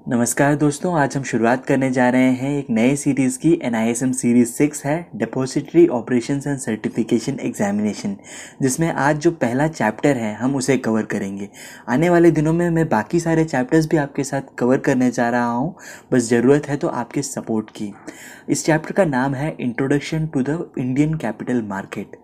नमस्कार दोस्तों, आज हम शुरुआत करने जा रहे हैं एक नए सीरीज़ की। NISM सीरीज़ 6 है, depository operations and certification examination, जिसमें आज जो पहला चैप्टर है हम उसे कवर करेंगे। आने वाले दिनों में मैं बाकी सारे चैप्टर्स भी आपके साथ कवर करने जा रहा हूँ, बस ज़रूरत है तो आपके सपोर्ट की। इस चैप्टर का नाम है introduction to the Indian capital market.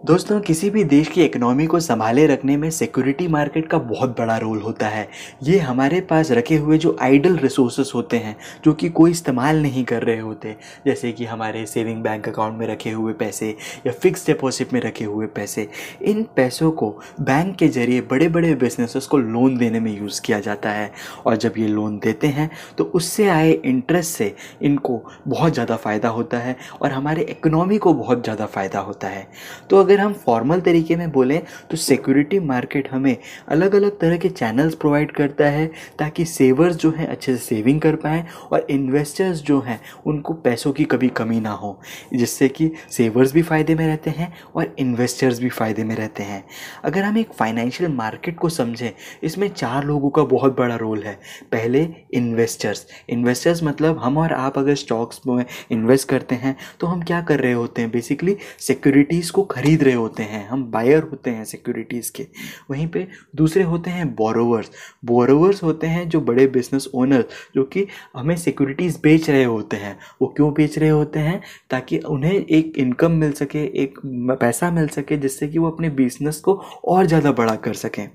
दोस्तों, किसी भी देश की इकोनॉमी को संभाले रखने में सिक्योरिटी मार्केट का बहुत बड़ा रोल होता है। ये हमारे पास रखे हुए जो आइडल रिसोर्सेस होते हैं, जो कि कोई इस्तेमाल नहीं कर रहे होते, जैसे कि हमारे सेविंग बैंक अकाउंट में रखे हुए पैसे या फिक्स डिपॉजिट में रखे हुए पैसे, इन पैसों को बैंक के जरिए बड़े बड़े बिजनेसेस को लोन देने में यूज़ किया जाता है। और जब ये लोन देते हैं तो उससे आए इंटरेस्ट से इनको बहुत ज़्यादा फ़ायदा होता है और हमारे इकोनॉमी को बहुत ज़्यादा फ़ायदा होता है। तो अगर हम फॉर्मल तरीके में बोलें तो सिक्योरिटी मार्केट हमें अलग अलग तरह के चैनल्स प्रोवाइड करता है ताकि सेवर्स जो हैं अच्छे से सेविंग कर पाएँ और इन्वेस्टर्स जो हैं उनको पैसों की कभी कमी ना हो, जिससे कि सेवर्स भी फ़ायदे में रहते हैं और इन्वेस्टर्स भी फ़ायदे में रहते हैं। अगर हम एक फाइनेंशियल मार्केट को समझें, इसमें 4 लोगों का बहुत बड़ा रोल है। पहले इन्वेस्टर्स मतलब हम और आप अगर स्टॉक्स में इन्वेस्ट करते हैं तो हम क्या कर रहे होते हैं, बेसिकली सिक्योरिटीज़ को खरीद रहे होते हैं, हम बायर होते हैं सिक्योरिटीज़ के। वहीं पे दूसरे होते हैं बोरोवर्स होते हैं जो बड़े बिजनेस ओनर जो कि हमें सिक्योरिटीज़ बेच रहे होते हैं। वो क्यों बेच रहे होते हैं? ताकि उन्हें एक इनकम मिल सके, एक पैसा मिल सके, जिससे कि वो अपने बिजनेस को और ज़्यादा बड़ा कर सकें।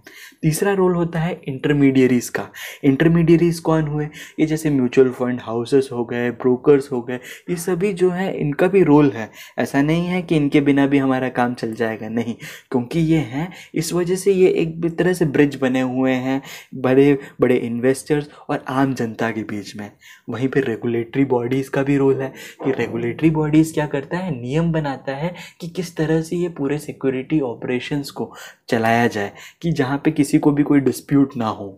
तीसरा रोल होता है इंटरमीडियरीज़ का। इंटरमीडियरीज़ कौन हुए? ये जैसे म्यूचुअल फंड हाउसेस हो गए, ब्रोकर्स हो गए, ये सभी जो है इनका भी रोल है। ऐसा नहीं है कि इनके बिना भी हमारा काम चल जाएगा, नहीं, क्योंकि ये हैं, इस वजह से ये एक तरह से ब्रिज बने हुए हैं बड़े बड़े इन्वेस्टर्स और आम जनता के बीच में। वहीं पे रेगुलेटरी बॉडीज़ का भी रोल है कि रेगुलेटरी बॉडीज़ क्या करता है, नियम बनाता है कि किस तरह से ये पूरे सिक्योरिटी ऑपरेशंस को चलाया जाए कि जहाँ पे किसी को भी कोई डिस्प्यूट ना हो।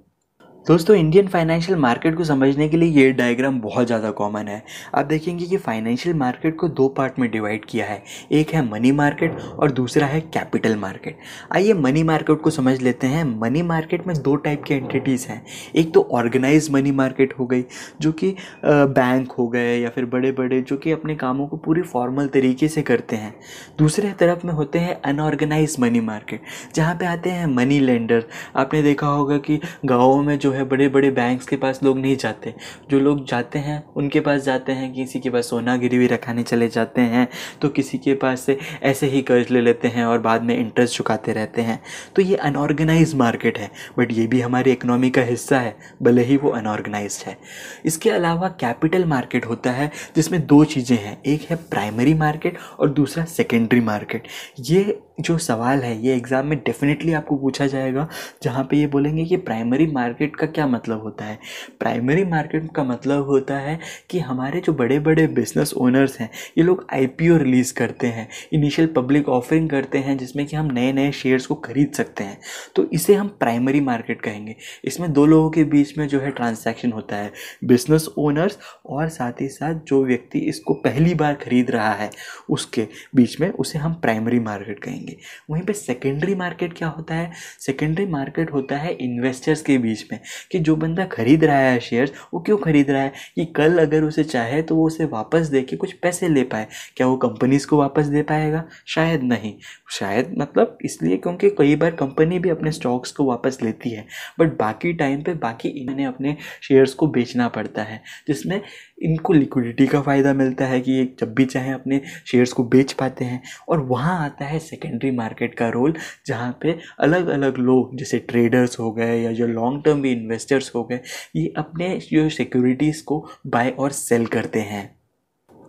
दोस्तों, इंडियन फाइनेंशियल मार्केट को समझने के लिए ये डायग्राम बहुत ज़्यादा कॉमन है। आप देखेंगे कि फाइनेंशियल मार्केट को 2 पार्ट में डिवाइड किया है, एक है मनी मार्केट और दूसरा है कैपिटल मार्केट। आइए मनी मार्केट को समझ लेते हैं। मनी मार्केट में 2 टाइप के एंटिटीज़ हैं। एक तो ऑर्गेनाइज मनी मार्केट हो गई, जो कि बैंक हो गए या फिर बड़े बड़े जो कि अपने कामों को पूरी फॉर्मल तरीके से करते हैं। दूसरे तरफ में होते हैं अनऑर्गेनाइज मनी मार्केट, जहाँ पे आते हैं मनी लेंडर। आपने देखा होगा कि गाँवों में जो है बड़े बड़े बैंक्स के पास लोग नहीं जाते, जो लोग जाते हैं उनके पास जाते हैं, किसी के पास सोना गिरवी रखाने चले जाते हैं, तो किसी के पास से ऐसे ही कर्ज ले लेते हैं और बाद में इंटरेस्ट चुकाते रहते हैं। तो ये अनऑर्गेनाइज मार्केट है, बट ये भी हमारी इकोनॉमी का हिस्सा है, भले ही वो अनऑर्गेनाइज्ड है। इसके अलावा कैपिटल मार्केट होता है, जिसमें 2 चीज़ें हैं, एक है प्राइमरी मार्केट और दूसरा सेकेंडरी मार्केट। ये जो सवाल है ये एग्ज़ाम में डेफिनेटली आपको पूछा जाएगा, जहाँ पे ये बोलेंगे कि प्राइमरी मार्केट का क्या मतलब होता है। प्राइमरी मार्केट का मतलब होता है कि हमारे जो बड़े बड़े बिजनेस ओनर्स हैं, ये लोग IPO रिलीज़ करते हैं, इनिशियल पब्लिक ऑफरिंग करते हैं, जिसमें कि हम नए नए शेयर्स को खरीद सकते हैं। तो इसे हम प्राइमरी मार्केट कहेंगे। इसमें 2 लोगों के बीच में जो है ट्रांसैक्शन होता है, बिजनेस ओनर्स और साथ ही साथ जो व्यक्ति इसको पहली बार खरीद रहा है उसके बीच में, उसे हम प्राइमरी मार्केट कहेंगे। वहीं पे सेकेंडरी मार्केट क्या होता है? सेकेंडरी मार्केट होता है इन्वेस्टर्स के बीच में, कि जो बंदा खरीद रहा है शेयर्स, वो क्यों खरीद रहा है कि कल अगर उसे चाहे तो वो उसे वापस दे के कुछ पैसे ले पाए। क्या वो कंपनीज को वापस दे पाएगा? शायद नहीं। शायद मतलब इसलिए क्योंकि कई बार कंपनी भी अपने स्टॉक्स को वापस लेती है, बट बाकी टाइम पे बाकी इन्हें अपने शेयर्स को बेचना पड़ता है, जिसमें इनको लिक्विडिटी का फ़ायदा मिलता है कि ये जब भी चाहे अपने शेयर्स को बेच पाते हैं। और वहाँ आता है सेकेंडरी मार्केट का रोल, जहाँ पे अलग अलग लोग जैसे ट्रेडर्स हो गए या जो लॉन्ग टर्म भी इन्वेस्टर्स हो गए, ये अपने जो सिक्योरिटीज़ को बाय और सेल करते हैं।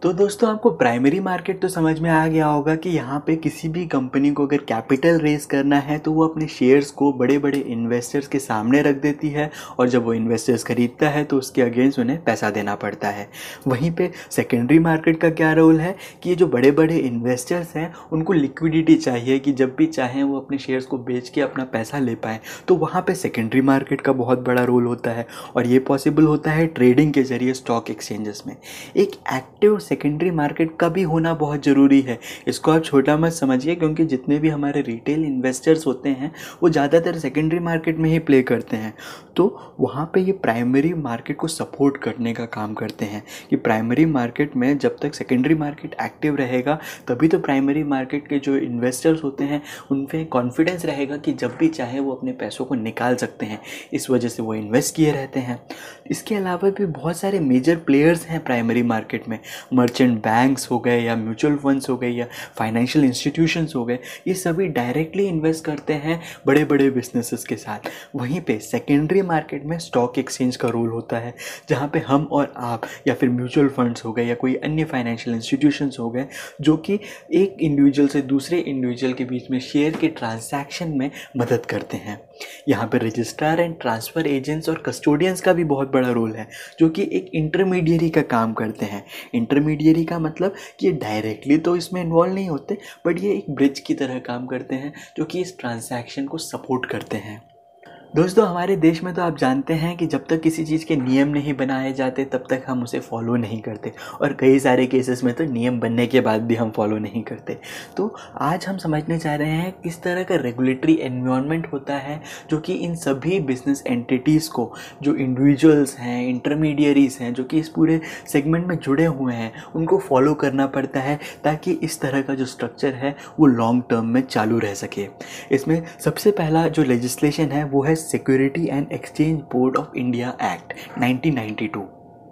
तो दोस्तों, आपको प्राइमरी मार्केट तो समझ में आ गया होगा कि यहाँ पे किसी भी कंपनी को अगर कैपिटल रेज करना है तो वो अपने शेयर्स को बड़े बड़े इन्वेस्टर्स के सामने रख देती है, और जब वो इन्वेस्टर्स खरीदता है तो उसके अगेंस्ट उन्हें पैसा देना पड़ता है। वहीं पे सेकेंडरी मार्केट का क्या रोल है कि ये जो बड़े बड़े इन्वेस्टर्स हैं उनको लिक्विडिटी चाहिए कि जब भी चाहें वो अपने शेयर्स को बेच के अपना पैसा ले पाएँ, तो वहाँ पर सेकेंडरी मार्केट का बहुत बड़ा रोल होता है। और ये पॉसिबल होता है ट्रेडिंग के जरिए स्टॉक एक्सचेंजेस में। एक एक्टिव सेकेंडरी मार्केट का भी होना बहुत ज़रूरी है। इसको आप छोटा मत समझिए, क्योंकि जितने भी हमारे रिटेल इन्वेस्टर्स होते हैं वो ज़्यादातर सेकेंडरी मार्केट में ही प्ले करते हैं। तो वहाँ पे ये प्राइमरी मार्केट को सपोर्ट करने का काम करते हैं कि प्राइमरी मार्केट में जब तक सेकेंडरी मार्केट एक्टिव रहेगा तभी तो प्राइमरी मार्केट के जो इन्वेस्टर्स होते हैं उन पे कॉन्फिडेंस रहेगा कि जब भी चाहे वो अपने पैसों को निकाल सकते हैं। इस वजह से वो इन्वेस्ट किए रहते हैं। इसके अलावा भी बहुत सारे मेजर प्लेयर्स हैं प्राइमरी मार्केट में। मर्चेंट बैंक्स हो गए या म्यूचुअल फंड्स हो गए या फाइनेंशियल इंस्टीट्यूशंस हो गए, ये सभी डायरेक्टली इन्वेस्ट करते हैं बड़े बड़े बिजनेसेस के साथ। वहीं पे सेकेंडरी मार्केट में स्टॉक एक्सचेंज का रोल होता है, जहाँ पे हम और आप या फिर म्यूचुअल फंड्स हो गए या कोई अन्य फाइनेंशियल इंस्टीट्यूशंस हो गए जो कि एक इंडिविजुअल से दूसरे इंडिविजुअल के बीच में शेयर के ट्रांजैक्शन में मदद करते हैं। यहाँ पे रजिस्ट्रार एंड ट्रांसफ़र एजेंट्स और कस्टोडियंस का भी बहुत बड़ा रोल है, जो कि एक इंटरमीडियरी का काम करते हैं। इंटरमीडियरी का मतलब कि ये डायरेक्टली तो इसमें इन्वॉल्व नहीं होते, बट ये एक ब्रिज की तरह काम करते हैं जो कि इस ट्रांजैक्शन को सपोर्ट करते हैं। दोस्तों, हमारे देश में तो आप जानते हैं कि जब तक किसी चीज़ के नियम नहीं बनाए जाते तब तक हम उसे फॉलो नहीं करते, और कई सारे केसेस में तो नियम बनने के बाद भी हम फॉलो नहीं करते। तो आज हम समझने चाह रहे हैं किस तरह का रेगुलेटरी एनवायरनमेंट होता है जो कि इन सभी बिजनेस एंटिटीज़ को, जो इंडिविजुअल्स हैं, इंटरमीडियरीज हैं, जो कि इस पूरे सेगमेंट में जुड़े हुए हैं, उनको फॉलो करना पड़ता है ताकि इस तरह का जो स्ट्रक्चर है वो लॉन्ग टर्म में चालू रह सके। इसमें सबसे पहला जो लेजिस्लेशन है वो है security and exchange board of India act 1992।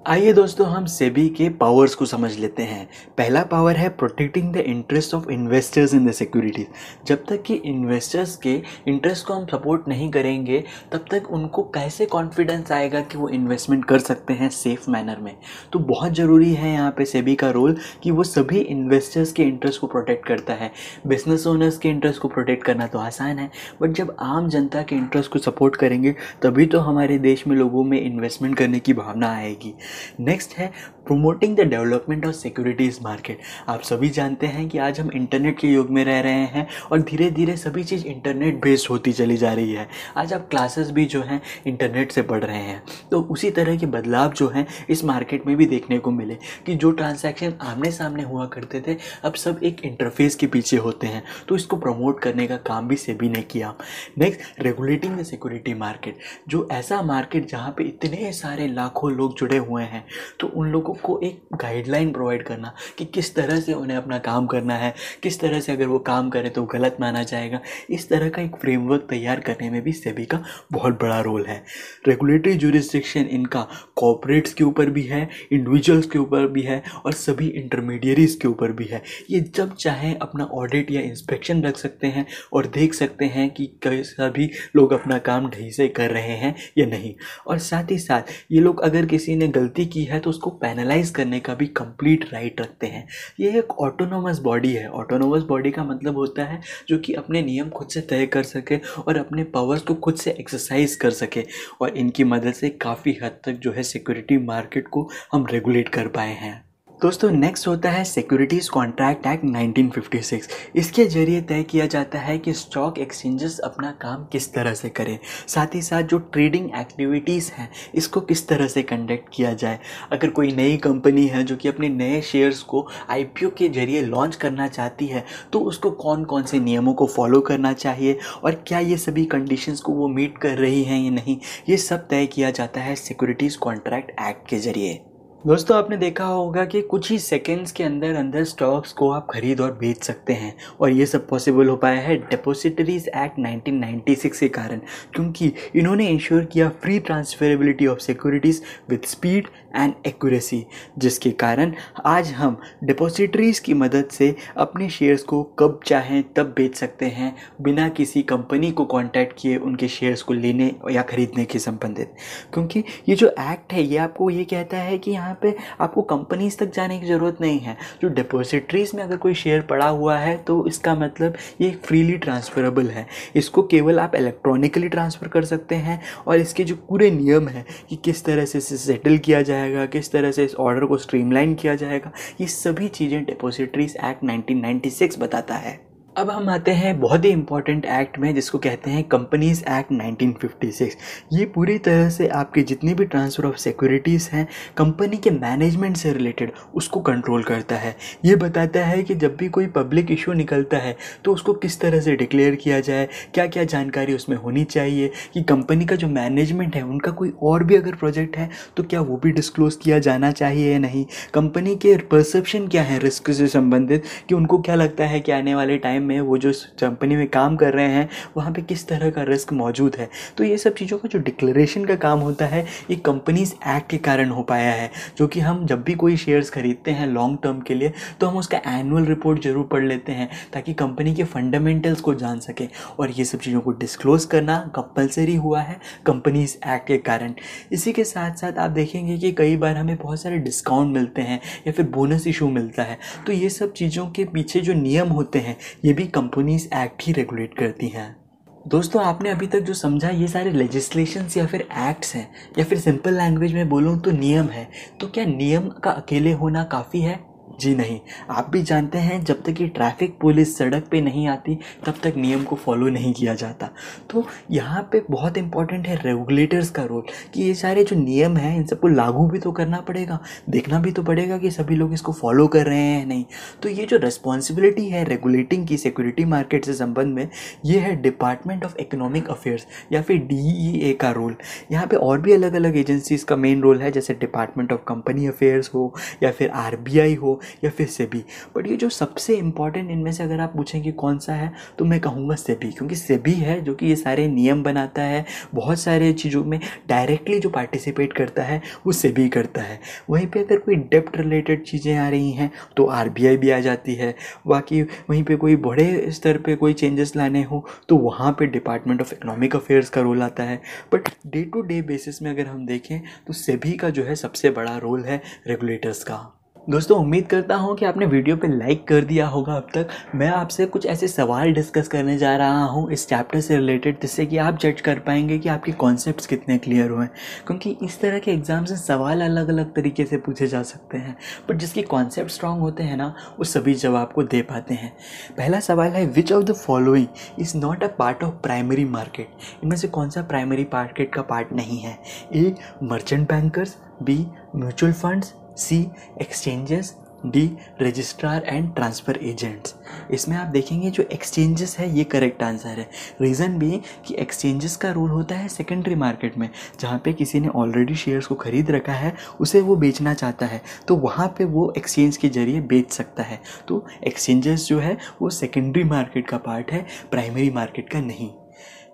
आइए दोस्तों, हम सेबी के पावर्स को समझ लेते हैं। पहला पावर है protecting the interest of investors in the securities. जब तक कि इन्वेस्टर्स के इंटरेस्ट को हम सपोर्ट नहीं करेंगे तब तक उनको कैसे कॉन्फिडेंस आएगा कि वो इन्वेस्टमेंट कर सकते हैं सेफ मैनर में। तो बहुत ज़रूरी है यहाँ पे सेबी का रोल कि वो सभी इन्वेस्टर्स के इंटरेस्ट को प्रोटेक्ट करता है। बिजनेस ओनर्स के इंटरेस्ट को प्रोटेक्ट करना तो आसान है, बट जब आम जनता के इंटरेस्ट को सपोर्ट करेंगे तभी तो हमारे देश में लोगों में इन्वेस्टमेंट करने की भावना आएगी। नेक्स्ट है promoting the development of securities market. आप सभी जानते हैं कि आज हम इंटरनेट के युग में रह रहे हैं और धीरे धीरे सभी चीज़ इंटरनेट बेस्ड होती चली जा रही है। आज आप क्लासेस भी जो हैं इंटरनेट से पढ़ रहे हैं, तो उसी तरह के बदलाव जो हैं इस मार्केट में भी देखने को मिले कि जो ट्रांजैक्शन आमने सामने हुआ करते थे अब सब एक इंटरफेस के पीछे होते हैं। तो इसको प्रमोट करने का काम भी सेबी ने किया। Next, regulating the security market. जो ऐसा मार्केट जहाँ पे इतने सारे लाखों लोग जुड़े हुए हैं, तो उन लोगों को एक गाइडलाइन प्रोवाइड करना कि किस तरह से उन्हें अपना काम करना है, किस तरह से अगर वो काम करें तो गलत माना जाएगा। इस तरह का एक फ्रेमवर्क तैयार करने में भी सेबी का बहुत बड़ा रोल है। रेगुलेटरी जुरिस्डिक्शन इनका कॉर्पोरेट्स के ऊपर भी है, इंडिविजुअल्स के ऊपर भी है और सभी इंटरमीडियरीज के ऊपर भी है। ये जब चाहे अपना ऑडिट या इंस्पेक्शन रख सकते हैं और देख सकते हैं कि सभी लोग अपना काम ढंग से कर रहे हैं या नहीं। और साथ ही साथ ये लोग अगर किसी ने गलती की है तो उसको पेनलाइज करने का भी कंप्लीट राइट रखते हैं। ये एक ऑटोनोमस बॉडी है। ऑटोनोमस बॉडी का मतलब होता है जो कि अपने नियम खुद से तय कर सके और अपने पावर्स को खुद से एक्सरसाइज कर सके, और इनकी मदद से काफ़ी हद तक जो है सिक्योरिटी मार्केट को हम रेगुलेट कर पाए हैं। दोस्तों, नेक्स्ट होता है सिक्योरिटीज़ कॉन्ट्रैक्ट एक्ट 1956। इसके जरिए तय किया जाता है कि स्टॉक एक्सचेंजेस अपना काम किस तरह से करें, साथ ही साथ जो ट्रेडिंग एक्टिविटीज़ हैं इसको किस तरह से कंडक्ट किया जाए। अगर कोई नई कंपनी है जो कि अपने नए शेयर्स को आईपीओ के जरिए लॉन्च करना चाहती है तो उसको कौन कौन से नियमों को फॉलो करना चाहिए और क्या ये सभी कंडीशंस को वो मीट कर रही हैं या नहीं, ये सब तय किया जाता है सिक्योरिटीज़ कॉन्ट्रैक्ट एक्ट के जरिए। दोस्तों, आपने देखा होगा कि कुछ ही सेकंड्स के अंदर अंदर स्टॉक्स को आप खरीद और बेच सकते हैं, और ये सब पॉसिबल हो पाया है डिपॉजिटरीज एक्ट 1996 के कारण, क्योंकि इन्होंने इंश्योर किया free transferability of securities with speed and accuracy, जिसके कारण आज हम डिपॉजिटरीज की मदद से अपने शेयर्स को कब चाहें तब बेच सकते हैं बिना किसी कंपनी को कांटेक्ट किए उनके शेयर्स को लेने या ख़रीदने के संबंधित। क्योंकि ये जो एक्ट है ये आपको ये कहता है कि यहाँ पे आपको कंपनीज तक जाने की ज़रूरत नहीं है। जो डिपॉजिटरीज में अगर कोई शेयर पड़ा हुआ है तो इसका मतलब ये फ्रीली ट्रांसफरेबल है। इसको केवल आप इलेक्ट्रॉनिकली ट्रांसफ़र कर सकते हैं, और इसके जो पूरे नियम हैं कि किस तरह से इसे सेटल किया जाएगा, किस तरह से इस ऑर्डर को स्ट्रीमलाइन किया जाएगा, ये सभी चीज़ें डिपॉजिटरीज एक्ट 1996 बताता है। अब हम आते हैं बहुत ही इम्पॉर्टेंट एक्ट में जिसको कहते हैं कंपनीज एक्ट 1956। ये पूरी तरह से आपके जितनी भी ट्रांसफ़र ऑफ सिक्योरिटीज़ हैं कंपनी के मैनेजमेंट से रिलेटेड उसको कंट्रोल करता है। ये बताता है कि जब भी कोई पब्लिक इशू निकलता है तो उसको किस तरह से डिक्लेयर किया जाए, क्या क्या जानकारी उसमें होनी चाहिए, कि कंपनी का जो मैनेजमेंट है उनका कोई और भी अगर प्रोजेक्ट है तो क्या वो भी डिस्क्लोज़ किया जाना चाहिए या नहीं, कंपनी के परसेप्शन क्या है रिस्क से संबंधित, कि उनको क्या लगता है कि आने वाले टाइम में वो जो कंपनी में काम कर रहे हैं वहाँ पे किस तरह का रिस्क मौजूद है। तो ये सब चीज़ों का जो डिक्लेरेशन का काम होता है ये कंपनीज एक्ट के कारण हो पाया है, जो कि हम जब भी कोई शेयर्स खरीदते हैं लॉन्ग टर्म के लिए तो हम उसका एनुअल रिपोर्ट जरूर पढ़ लेते हैं ताकि कंपनी के फंडामेंटल्स को जान सकें। और ये सब चीज़ों को डिस्क्लोज करना कंपलसरी हुआ है कंपनीज एक्ट के कारण। इसी के साथ साथ आप देखेंगे कि कई बार हमें बहुत सारे डिस्काउंट मिलते हैं या फिर बोनस इशू मिलता है, तो ये सब चीज़ों के पीछे जो नियम होते हैं ये भी कंपनीज एक्ट ही रेगुलेट करती हैं। दोस्तों, आपने अभी तक जो समझा ये सारे लेजिस्लेशंस या फिर एक्ट्स हैं, या फिर सिंपल लैंग्वेज में बोलूँ तो नियम है। तो क्या नियम का अकेले होना काफ़ी है? जी नहीं। आप भी जानते हैं जब तक ये ट्रैफिक पुलिस सड़क पे नहीं आती तब तक नियम को फॉलो नहीं किया जाता। तो यहाँ पे बहुत इंपॉर्टेंट है रेगुलेटर्स का रोल, कि ये सारे जो नियम हैं इन सबको लागू भी तो करना पड़ेगा, देखना भी तो पड़ेगा कि सभी लोग इसको फॉलो कर रहे हैं नहीं। तो ये जो रिस्पॉन्सिबिलिटी है रेगुलेटिंग की सिक्योरिटी मार्केट से संबंध में, ये है डिपार्टमेंट ऑफ इकोनॉमिक अफेयर्स या फिर DEA का रोल। यहाँ पे और भी अलग अलग एजेंसीज का मेन रोल है, जैसे डिपार्टमेंट ऑफ कंपनी अफेयर्स हो या फिर RBI हो या फिर सेबी। बट ये जो सबसे इम्पॉर्टेंट इनमें से अगर आप पूछें कि कौन सा है तो मैं कहूँगा सेबी, क्योंकि सेबी है जो कि ये सारे नियम बनाता है, बहुत सारे चीज़ों में डायरेक्टली जो पार्टिसिपेट करता है वो सेबी करता है। वहीं पे अगर कोई डेप्ट रिलेटेड चीज़ें आ रही हैं तो RBI भी आ जाती है। बाकी वहीं पे कोई बड़े स्तर पे कोई चेंजेस लाने हो तो वहाँ पे डिपार्टमेंट ऑफ इकोनॉमिक अफेयर्स का रोल आता है। But day to day basis में अगर हम देखें तो सेबी का जो है सबसे बड़ा रोल है रेगुलेटर्स का। दोस्तों, उम्मीद करता हूँ कि आपने वीडियो पे लाइक कर दिया होगा अब तक। मैं आपसे कुछ ऐसे सवाल डिस्कस करने जा रहा हूँ इस चैप्टर से रिलेटेड, जिससे कि आप जज कर पाएंगे कि आपके कॉन्सेप्ट्स कितने क्लियर हुए हैं। क्योंकि इस तरह के एग्जाम से सवाल अलग अलग तरीके से पूछे जा सकते हैं, बट जिसके कॉन्सेप्ट स्ट्रांग होते हैं ना वो सभी जवाब को दे पाते हैं। पहला सवाल है, which of the following is not a part of primary market? इनमें से कौन सा प्राइमरी मार्केट का पार्ट नहीं है? A merchant bankers, B mutual funds, C exchanges, D registrar and transfer agents. इसमें आप देखेंगे जो एक्सचेंजेस है ये करेक्ट आंसर है। रीज़न भी कि एक्सचेंजेस का रोल होता है सेकेंडरी मार्केट में, जहाँ पे किसी ने ऑलरेडी शेयर्स को ख़रीद रखा है, उसे वो बेचना चाहता है तो वहाँ पे वो एक्सचेंज के जरिए बेच सकता है। तो एक्सचेंजेस जो है वो सेकेंडरी मार्केट का पार्ट है, प्राइमरी मार्केट का नहीं।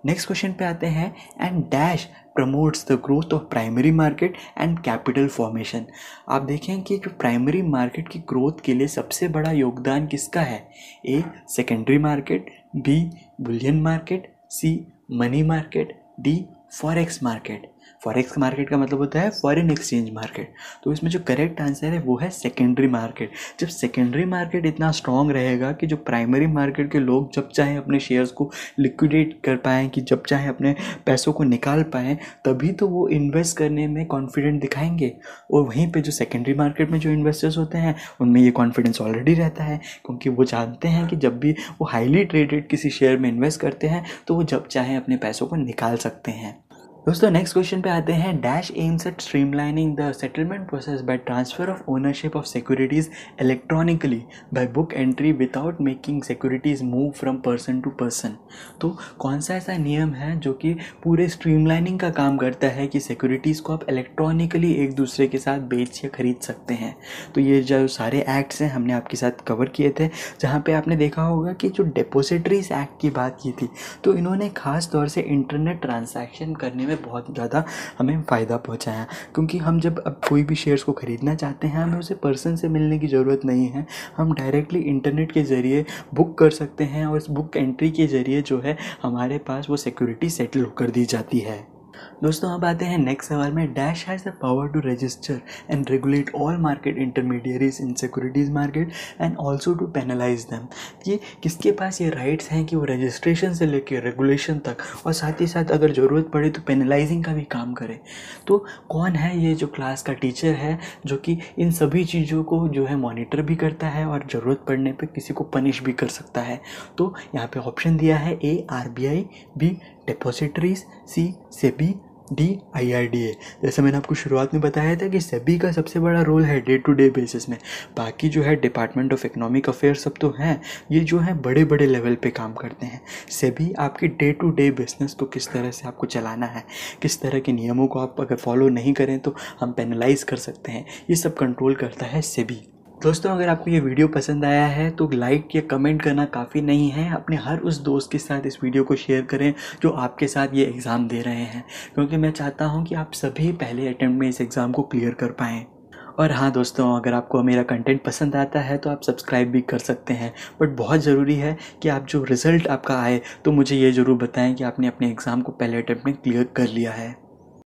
नेक्स्ट क्वेश्चन पे आते हैं, and dash promotes the growth of primary market and capital formation. आप देखें कि जो प्राइमरी मार्केट की ग्रोथ के लिए सबसे बड़ा योगदान किसका है? A secondary market, B Boolean market, C money market, D forex market. Forex market का मतलब होता है फॉरेन एक्सचेंज मार्केट। तो इसमें जो करेक्ट आंसर है वो है सेकेंडरी मार्केट। जब सेकेंडरी मार्केट इतना स्ट्रॉन्ग रहेगा कि जो प्राइमरी मार्केट के लोग जब चाहे अपने शेयर्स को लिक्विडेट कर पाएँ, कि जब चाहे अपने पैसों को निकाल पाएँ, तभी तो वो इन्वेस्ट करने में कॉन्फिडेंट दिखाएंगे। और वहीं पे जो सेकेंडरी मार्केट में जो इन्वेस्टर्स होते हैं उनमें ये कॉन्फिडेंस ऑलरेडी रहता है, क्योंकि वो जानते हैं कि जब भी वो हाईली ट्रेडेड किसी शेयर में इन्वेस्ट करते हैं तो वो जब चाहे अपने पैसों को निकाल सकते हैं। दोस्तों, नेक्स्ट क्वेश्चन पे आते हैं, dash aims at streamlining the settlement process by transfer of ownership of securities electronically by book entry without making securities move from person to person. तो कौन सा ऐसा नियम है जो कि पूरे स्ट्रीमलाइनिंग का काम करता है कि सिक्योरिटीज़ को आप इलेक्ट्रॉनिकली एक दूसरे के साथ बेच या खरीद सकते हैं? तो ये जो सारे एक्ट्स हैं हमने आपके साथ कवर किए थे, जहाँ पे आपने देखा होगा कि जो डिपॉजिटरीज एक्ट की बात की थी तो इन्होंने ख़ास तौर से इंटरनेट ट्रांजैक्शन करने में बहुत ज़्यादा हमें फ़ायदा पहुंचाया, क्योंकि हम जब अब कोई भी शेयर्स को ख़रीदना चाहते हैं हमें उसे पर्सन से मिलने की ज़रूरत नहीं है, हम डायरेक्टली इंटरनेट के ज़रिए बुक कर सकते हैं और इस बुक एंट्री के ज़रिए जो है हमारे पास वो सिक्योरिटी सेटल कर दी जाती है। दोस्तों अब आते हैं नेक्स्ट सवाल में। Dash has the power to register and regulate all market intermediaries in securities market and also to penalize them. ये किसके पास ये राइट्स हैं कि वो रजिस्ट्रेशन से लेकर रेगुलेशन तक और साथ ही साथ अगर ज़रूरत पड़े तो पेनलाइजिंग का भी काम करे। तो कौन है ये जो क्लास का टीचर है जो कि इन सभी चीज़ों को जो है मॉनिटर भी करता है और ज़रूरत पड़ने पर किसी को पनिश भी कर सकता है? तो यहाँ पे ऑप्शन दिया है ए RBI, बी डिपॉजिटरीज, सी सेबी, डी IRDA। जैसे मैंने आपको शुरुआत में बताया था कि सेबी का सबसे बड़ा रोल है डे टू डे बेसिस में। बाकी जो है डिपार्टमेंट ऑफ इकोनॉमिक अफेयर्स सब तो हैं, ये जो है बड़े बड़े लेवल पे काम करते हैं। सेबी आपकी डे टू डे बिजनेस को किस तरह से आपको चलाना है, किस तरह के नियमों को आप अगर फॉलो नहीं करें तो हम पेनलाइज कर सकते हैं, ये सब कंट्रोल करता है सेबी। दोस्तों अगर आपको ये वीडियो पसंद आया है तो लाइक या कमेंट करना काफ़ी नहीं है, अपने हर उस दोस्त के साथ इस वीडियो को शेयर करें जो आपके साथ ये एग्ज़ाम दे रहे हैं, क्योंकि मैं चाहता हूँ कि आप सभी पहले अटेम्प्ट में इस एग्ज़ाम को क्लियर कर पाएँ। और हाँ दोस्तों, अगर आपको मेरा कंटेंट पसंद आता है तो आप सब्सक्राइब भी कर सकते हैं, बट बहुत ज़रूरी है कि आप जो रिज़ल्ट आपका आए तो मुझे ये ज़रूर बताएं कि आपने अपने एग्ज़ाम को पहले अटेम्प्ट में क्लियर कर लिया है।